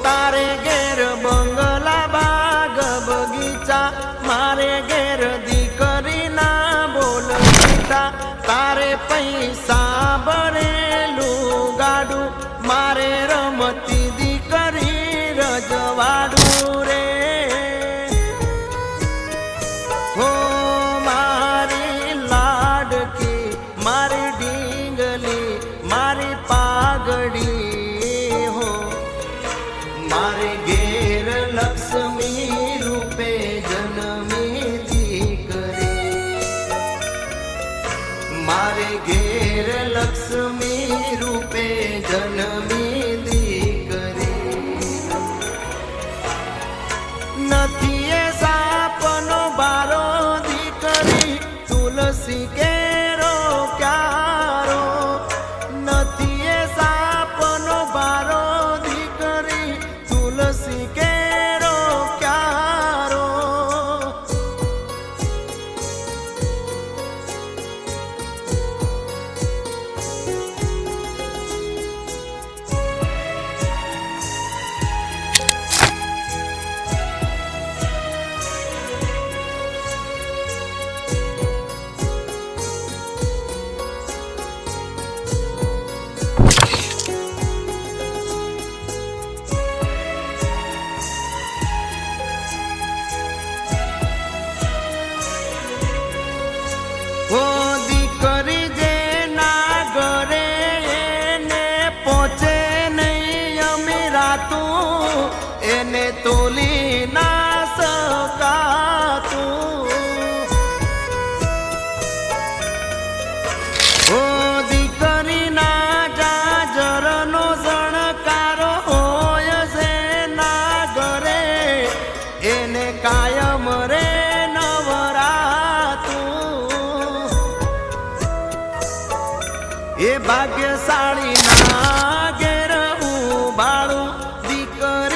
તારે ઘેર બંગલા બાગ બગીચા, મારે ઘેર દીકરીના બોલ ગીતા. તારે પૈસા ભરેલું ગાડું, મારે રમતી દીકરી રજવાડું રે. હો મારી લાડકી, મારી ડીંગલી, મારી પાઘડી હો. મારે ઘેર લક્ષ્મી રૂપે જન્મી દીકરી, મારે ઘેર લક્ષ્મી રૂપે જન્મી દીકરી. નથી એ સાપનો બારો દીકરી, તુલસી કેરો ક્યારો. નથી એ સાપનો બારો દીકરી, તુલસી કેરો ક્યારો. ઓ દીકરી જેના ઘરે એને પહોંચે નહીં અમીરાતું, એને તોલી ના શકાતું. ઓ દીકરીના જાજરનો શણકારો હોય છે ના ઘરે, એને કાયમ રે એ ભાગ્યશાળી ના ઘેર હું બાળું.